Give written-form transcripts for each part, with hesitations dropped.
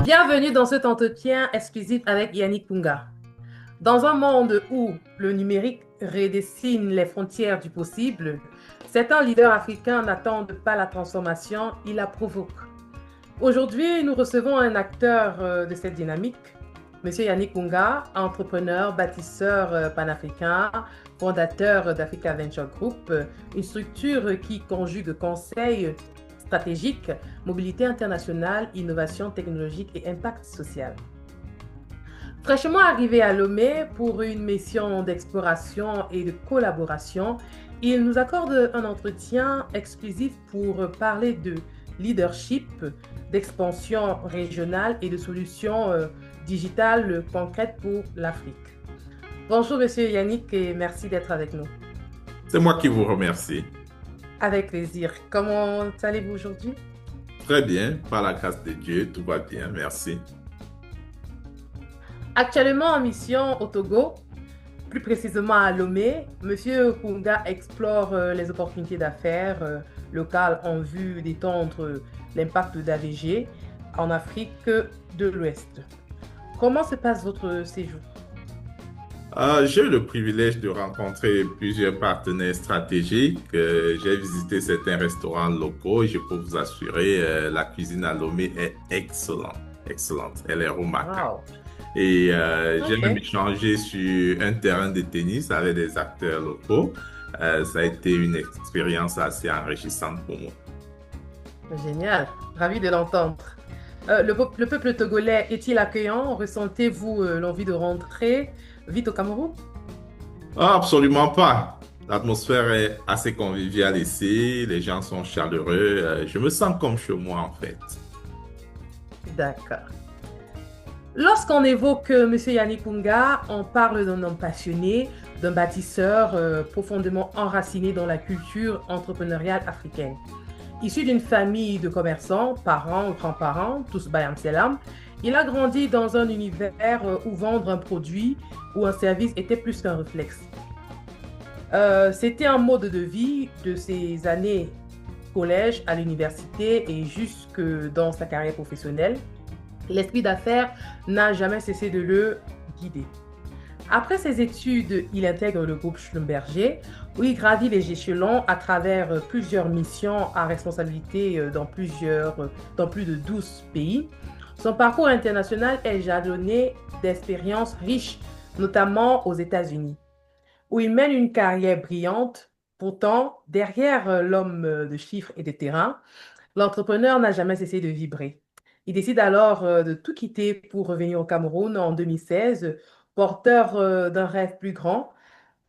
Bienvenue dans cet entretien exclusif avec Yannick Punga. Dans un monde où le numérique redessine les frontières du possible, certains leaders africains n'attendent pas la transformation, ils la provoquent. Aujourd'hui, nous recevons un acteur de cette dynamique, Monsieur Yannick Punga, entrepreneur, bâtisseur panafricain, fondateur d'Africa Venture Group, une structure qui conjugue conseil stratégique, mobilité internationale, innovation technologique et impact social. Fraîchement arrivé à Lomé pour une mission d'exploration et de collaboration, il nous accorde un entretien exclusif pour parler de leadership, d'expansion régionale et de solutions digitales concrètes pour l'Afrique. Bonjour, Monsieur Yannick, et merci d'être avec nous. C'est moi qui vous remercie. Avec plaisir. Comment allez-vous aujourd'hui? Très bien, par la grâce de Dieu, tout va bien, merci. Actuellement en mission au Togo, plus précisément à Lomé, Monsieur Kunga explore les opportunités d'affaires locales en vue d'étendre l'impact d'AVG en Afrique de l'Ouest. Comment se passe votre séjour? J'ai eu le privilège de rencontrer plusieurs partenaires stratégiques. J'ai visité certains restaurants locaux et je peux vous assurer, la cuisine à Lomé est excellente, excellente. Elle est remarquable. Wow. Et j'ai même OK, échangé sur un terrain de tennis avec des acteurs locaux. Ça a été une expérience assez enrichissante pour moi. génial. Ravi de l'entendre. Le peuple togolais est-il accueillant? Ressentez-vous l'envie de rentrer vite au Cameroun? Ah, absolument pas. L'atmosphère est assez conviviale ici, les gens sont chaleureux, je me sens comme chez moi en fait. D'accord. Lorsqu'on évoque Monsieur Yannick Punga, on parle d'un homme passionné, d'un bâtisseur profondément enraciné dans la culture entrepreneuriale africaine. Issu d'une famille de commerçants, parents, grands-parents, tous Bayam Selam, il a grandi dans un univers où vendre un produit ou un service était plus qu'un réflexe. C'était un mode de vie de ses années collège à l'université et jusque dans sa carrière professionnelle. L'esprit d'affaires n'a jamais cessé de le guider. Après ses études, il intègre le groupe Schlumberger, où il gravit les échelons à travers plusieurs missions à responsabilité dans plus de 12 pays. Son parcours international est jalonné d'expériences riches, notamment aux États-Unis, où il mène une carrière brillante. Pourtant, derrière l'homme de chiffres et de terrain, l'entrepreneur n'a jamais cessé de vibrer. Il décide alors de tout quitter pour revenir au Cameroun en 2016, porteur d'un rêve plus grand,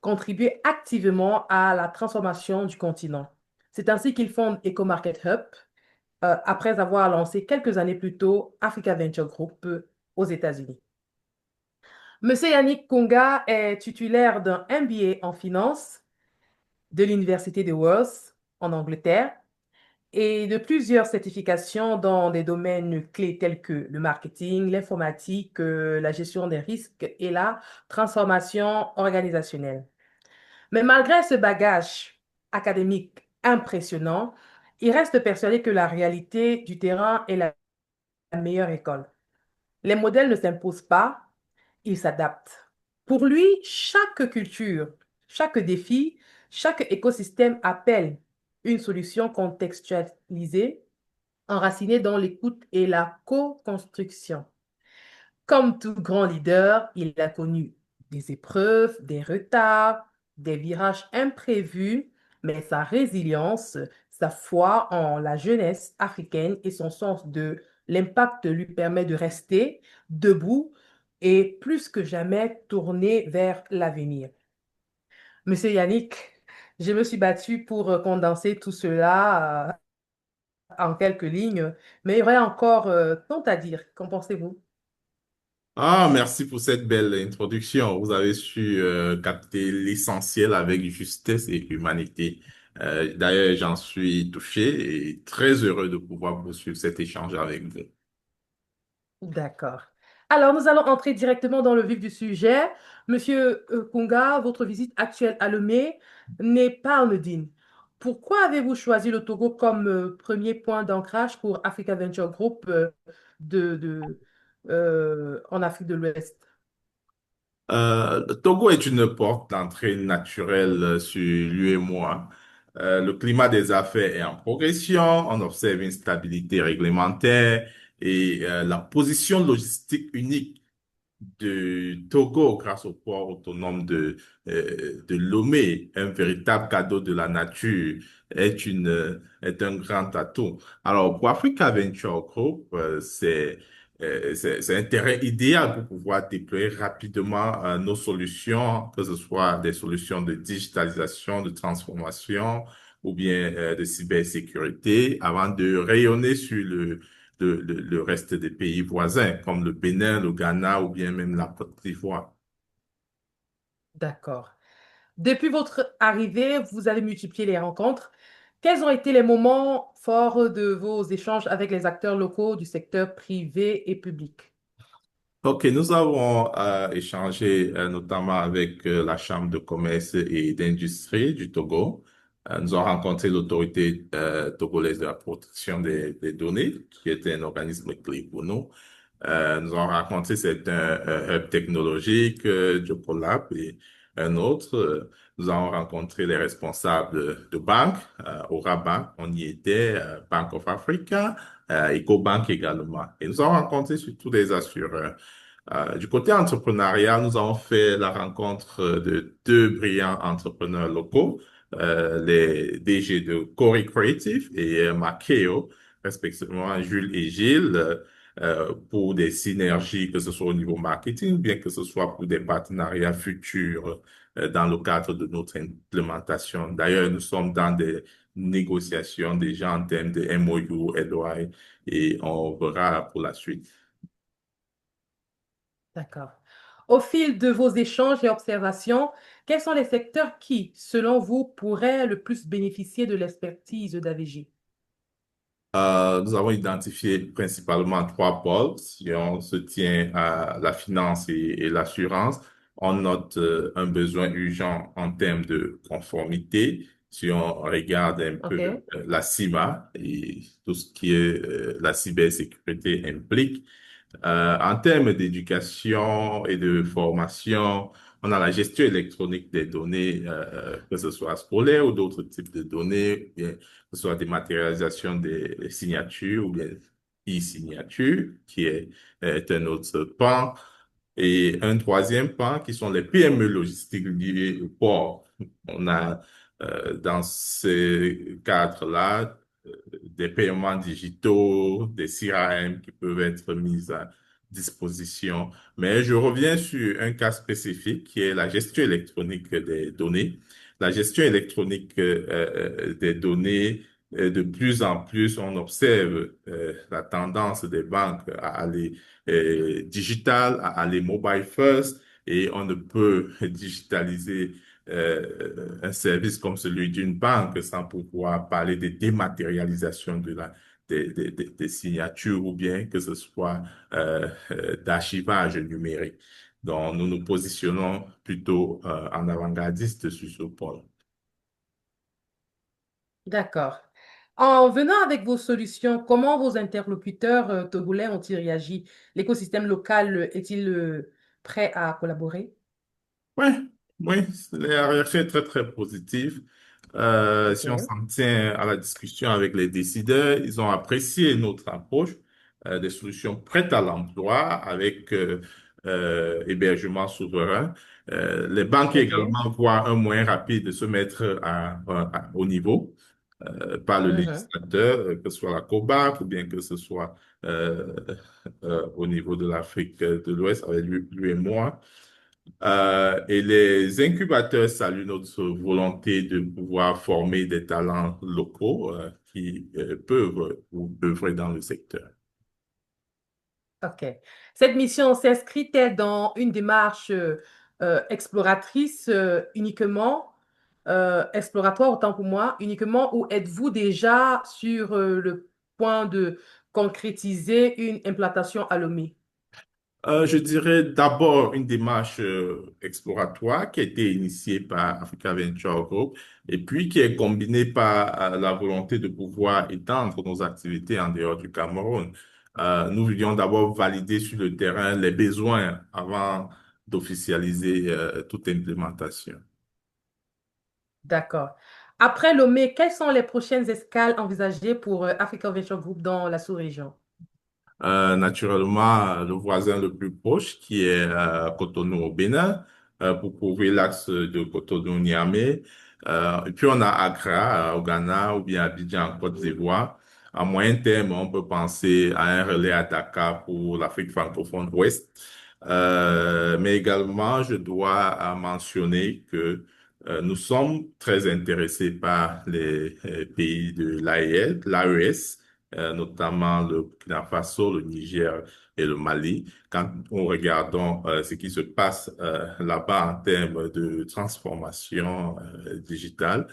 contribuer activement à la transformation du continent. C'est ainsi qu'il fonde EcoMarket Hub, après avoir lancé quelques années plus tôt Africa Venture Group aux États-Unis. Monsieur Yannick Kunga est titulaire d'un MBA en finance de l'Université de Wales en Angleterre et de plusieurs certifications dans des domaines clés tels que le marketing, l'informatique, la gestion des risques et la transformation organisationnelle. Mais malgré ce bagage académique impressionnant, il reste persuadé que la réalité du terrain est la meilleure école. Les modèles ne s'imposent pas, ils s'adaptent. Pour lui, chaque culture, chaque défi, chaque écosystème appelle une solution contextualisée, enracinée dans l'écoute et la co-construction. Comme tout grand leader, il a connu des épreuves, des retards, des virages imprévus, mais sa résilience, sa foi en la jeunesse africaine et son sens de l'impact lui permet de rester debout et plus que jamais tourné vers l'avenir. Monsieur Yannick, je me suis battue pour condenser tout cela en quelques lignes, mais il y aurait encore tant à dire. Qu'en pensez-vous? Ah, merci pour cette belle introduction. Vous avez su capter l'essentiel avec justesse et humanité. D'ailleurs, j'en suis touché et très heureux de pouvoir poursuivre cet échange avec vous. D'accord. Alors, nous allons entrer directement dans le vif du sujet. Monsieur Kunga, votre visite actuelle à Lomé n'est pas anodine. pourquoi avez-vous choisi le Togo comme premier point d'ancrage pour Africa Venture Group de, de, en Afrique de l'Ouest? Le Togo est une porte d'entrée naturelle sur l'UEMOA. Le climat des affaires est en progression, on observe une stabilité réglementaire et la position logistique unique du Togo grâce au port autonome de Lomé, un véritable cadeau de la nature, est un grand atout. Alors, pour Africa Venture Group, c'est un terrain idéal pour pouvoir déployer rapidement nos solutions, que ce soit des solutions de digitalisation, de transformation ou bien de cybersécurité, avant de rayonner sur le reste des pays voisins, comme le Bénin, le Ghana ou bien même la Côte d'Ivoire. D'accord. Depuis votre arrivée, vous avez multiplié les rencontres. Quels ont été les moments forts de vos échanges avec les acteurs locaux du secteur privé et public? Ok, nous avons échangé notamment avec la Chambre de commerce et d'industrie du Togo. Nous avons rencontré l'autorité togolaise de la protection des données, qui était un organisme clé pour nous. Nous avons rencontré certains hubs technologiques, Jocolab et un autre. Nous avons rencontré les responsables de banques au Rabat. On y était, Bank of Africa, EcoBank également. Et nous avons rencontré surtout des assureurs. Du côté entrepreneuriat, nous avons fait la rencontre de deux brillants entrepreneurs locaux, les DG de Corey Creative et Makeo, respectivement Jules et Gilles, pour des synergies, que ce soit au niveau marketing, ou bien que ce soit pour des partenariats futurs dans le cadre de notre implémentation. D'ailleurs, nous sommes dans des négociations déjà en termes de MOU, LOI, et on verra pour la suite. D'accord. Au fil de vos échanges et observations, quels sont les secteurs qui, selon vous, pourraient le plus bénéficier de l'expertise d'AVJ? Nous avons identifié principalement trois pôles. Si on se tient à la finance et l'assurance, on note un besoin urgent en termes de conformité. Si on regarde un peu OK. la CIMA et tout ce qui est la cybersécurité implique, en termes d'éducation et de formation, on a la gestion électronique des données, que ce soit scolaire ou d'autres types de données, ou bien que ce soit des matérialisations des signatures ou bien e-signature, qui est un autre pan. Et un troisième pan qui sont les PME logistiques liées au port. On a dans ce cadre-là des paiements digitaux, des CRM qui peuvent être mis à disposition. Mais je reviens sur un cas spécifique qui est la gestion électronique des données. La gestion électronique des données, de plus en plus, on observe la tendance des banques à aller digital, à aller mobile first, et on ne peut digitaliser un service comme celui d'une banque sans pouvoir parler de dématérialisation des signatures ou bien que ce soit d'archivage numérique. Donc, nous nous positionnons plutôt en avant-gardiste sur ce point. D'accord. En venant avec vos solutions, comment vos interlocuteurs togolais ont-ils réagi? L'écosystème local est-il prêt à collaborer? Ouais, oui, la réaction est très, très positive. Si on OK. s'en tient à la discussion avec les décideurs, ils ont apprécié notre approche, des solutions prêtes à l'emploi avec hébergement souverain. Les banques OK. également voient un moyen rapide de se mettre au niveau par le Mhm. législateur, que ce soit la COBAC ou bien que ce soit euh, au niveau de l'Afrique de l'Ouest avec lui et moi. Et les incubateurs saluent notre volonté de pouvoir former des talents locaux qui peuvent ou œuvrer dans le secteur. OK. Cette mission s'inscrit-elle dans une démarche exploratrice uniquement, exploratoire autant pour moi, uniquement, ou êtes-vous déjà sur le point de concrétiser une implantation à Lomé? Je dirais d'abord une démarche exploratoire qui a été initiée par Africa Venture Group et puis qui est combinée par la volonté de pouvoir étendre nos activités en dehors du Cameroun. Nous voulions d'abord valider sur le terrain les besoins avant d'officialiser toute implémentation. D'accord. Après Lomé, quelles sont les prochaines escales envisagées pour Africa Venture Group dans la sous-région? Naturellement, le voisin le plus proche qui est Cotonou au Bénin pour couvrir l'axe de Cotonou-Niamey. Et puis on a Accra au Ghana ou bien Abidjan en Côte d'Ivoire. À moyen terme, on peut penser à un relais à Dakar pour l'Afrique francophone ouest. Mais également, je dois mentionner que nous sommes très intéressés par les pays de l'AES, notamment le Burkina Faso, le Niger et le Mali. Quand on regarde ce qui se passe là-bas en termes de transformation digitale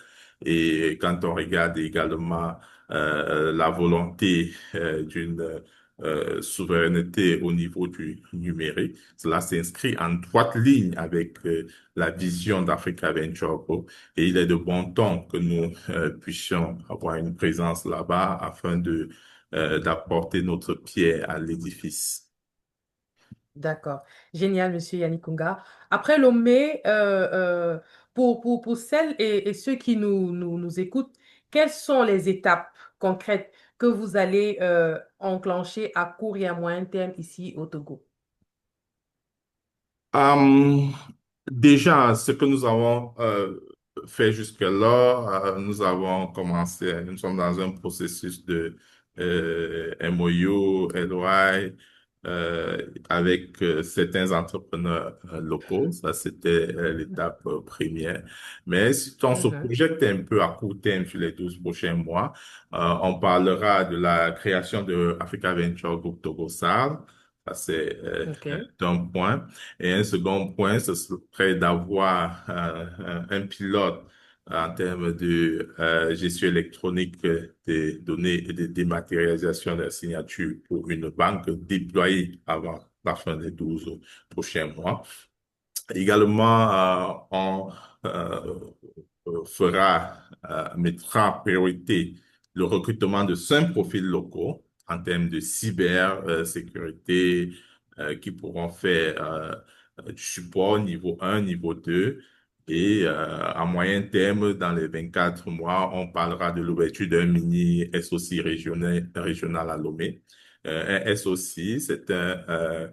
et quand on regarde également la volonté d'une souveraineté au niveau du numérique, cela s'inscrit en droite ligne avec la vision d'Africa Venture Group et il est de bon ton que nous puissions avoir une présence là-bas afin d'apporter notre pierre à l'édifice. D'accord. Génial, monsieur Yannick Kunga. Après Lomé, pour celles et ceux qui nous écoutent, quelles sont les étapes concrètes que vous allez enclencher à court et à moyen terme ici au Togo? Euh, Déjà, ce que nous avons fait jusque-là, nous avons commencé, nous sommes dans un processus de MOU, LOI, avec certains entrepreneurs locaux. Ça, c'était l'étape première. Mais si on se Mhm. projette un peu à court terme sur les 12 prochains mois, on parlera de la création de Africa Venture Group Togo SAR. Ça, c'est OK. un point. Et un second point, ce serait d'avoir un pilote en termes de gestion électronique des données et de dématérialisation des signatures pour une banque déployée avant la fin des 12 prochains mois. Également, on mettra en priorité le recrutement de 5 profils locaux en termes de cybersécurité qui pourront faire du support niveau 1, niveau 2. Et à moyen terme, dans les 24 mois, on parlera de l'ouverture d'un mini SOC régional à Lomé. Un SOC, c'est un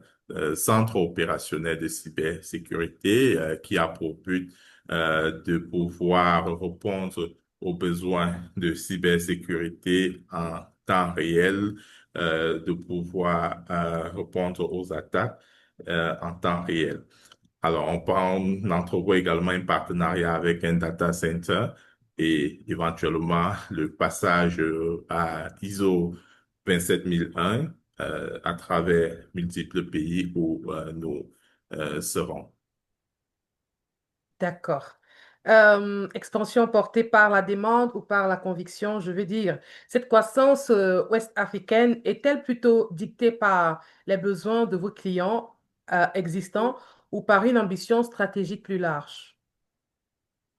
centre opérationnel de cybersécurité qui a pour but de pouvoir répondre aux besoins de cybersécurité en temps réel, de pouvoir répondre aux attaques en temps réel. Alors, on entrevoit également un partenariat avec un data center et éventuellement le passage à ISO 27001 à travers multiples pays où nous serons. D'accord. Expansion portée par la demande ou par la conviction, je veux dire, cette croissance ouest-africaine est-elle plutôt dictée par les besoins de vos clients existants ou par une ambition stratégique plus large?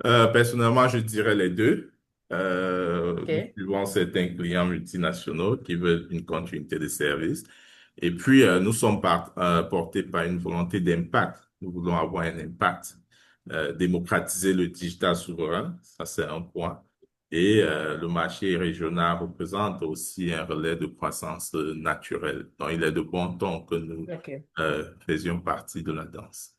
Personnellement, je dirais les deux. Nous OK. suivons certains clients multinationaux qui veulent une continuité de service. Et puis, nous sommes portés par une volonté d'impact. Nous voulons avoir un impact, démocratiser le digital souverain, ça c'est un point. Et le marché régional représente aussi un relais de croissance naturelle. Donc, il est de bon ton que nous OK. faisions partie de la danse.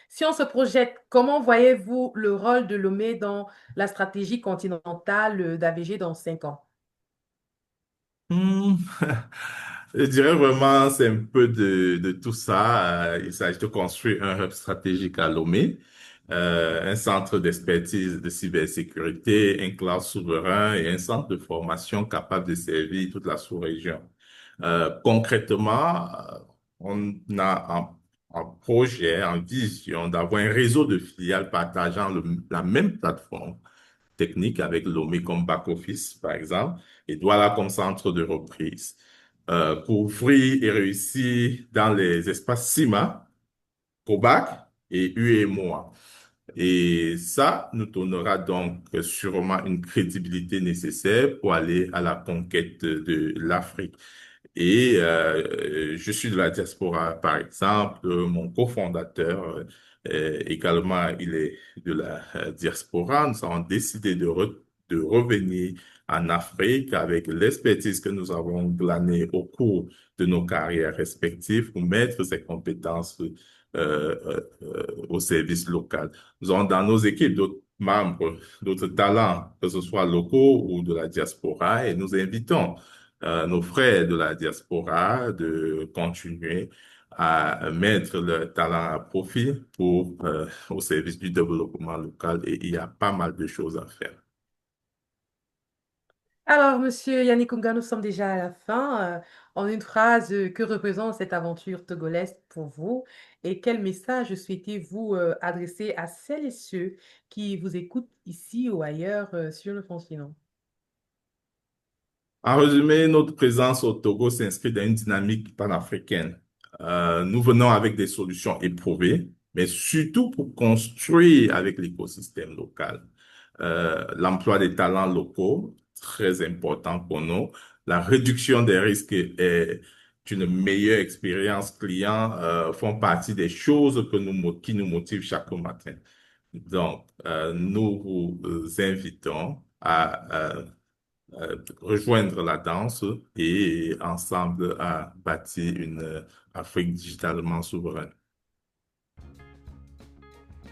Si on se projette, comment voyez-vous le rôle de Lomé dans la stratégie continentale d'AVG dans 5 ans? Hmm. Je dirais vraiment, c'est un peu de tout ça. Il s'agit de construire un hub stratégique à Lomé, un centre d'expertise de cybersécurité, un cloud souverain et un centre de formation capable de servir toute la sous-région. Concrètement, on a un projet, en vision d'avoir un réseau de filiales partageant la même plateforme technique avec Lomé comme back-office, par exemple, et Douala comme centre de reprise. pour ouvrir et réussir dans les espaces CIMA, COBAC et UEMOA. Et ça nous donnera donc sûrement une crédibilité nécessaire pour aller à la conquête de l'Afrique. Et je suis de la diaspora, par exemple. Mon cofondateur, également, il est de la diaspora. Nous avons décidé de revenir en Afrique avec l'expertise que nous avons glanée au cours de nos carrières respectives pour mettre ces compétences au service local. Nous avons dans nos équipes d'autres membres, d'autres talents, que ce soit locaux ou de la diaspora, et nous invitons nos frères de la diaspora de continuer à mettre leur talent à profit au service du développement local et il y a pas mal de choses à faire. Alors, Monsieur Yannick Unga, nous sommes déjà à la fin. En une phrase, que représente cette aventure togolaise pour vous et quel message souhaitez-vous adresser à celles et ceux qui vous écoutent ici ou ailleurs sur le continent? En résumé, notre présence au Togo s'inscrit dans une dynamique panafricaine. Nous venons avec des solutions éprouvées, mais surtout pour construire avec l'écosystème local. L'emploi des talents locaux, très important pour nous. La réduction des risques et une meilleure expérience client font partie des choses qui nous motivent chaque matin. Donc, nous vous invitons à rejoindre la danse et ensemble à bâtir une Afrique digitalement souveraine.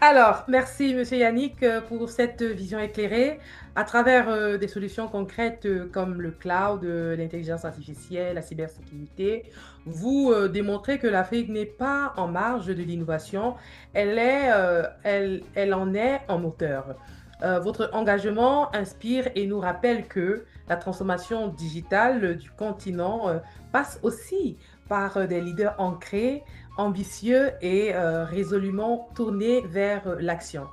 Alors, merci Monsieur Yannick pour cette vision éclairée à travers des solutions concrètes comme le cloud, l'intelligence artificielle, la cybersécurité. Vous démontrez que l'Afrique n'est pas en marge de l'innovation, elle en est en moteur. Votre engagement inspire et nous rappelle que la transformation digitale du continent passe aussi par des leaders ancrés, ambitieux et résolument tournés vers l'action.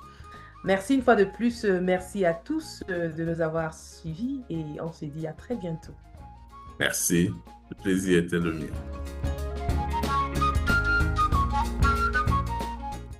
Merci une fois de plus, merci à tous de nous avoir suivis et on se dit à très bientôt. Merci. Le plaisir était le mien.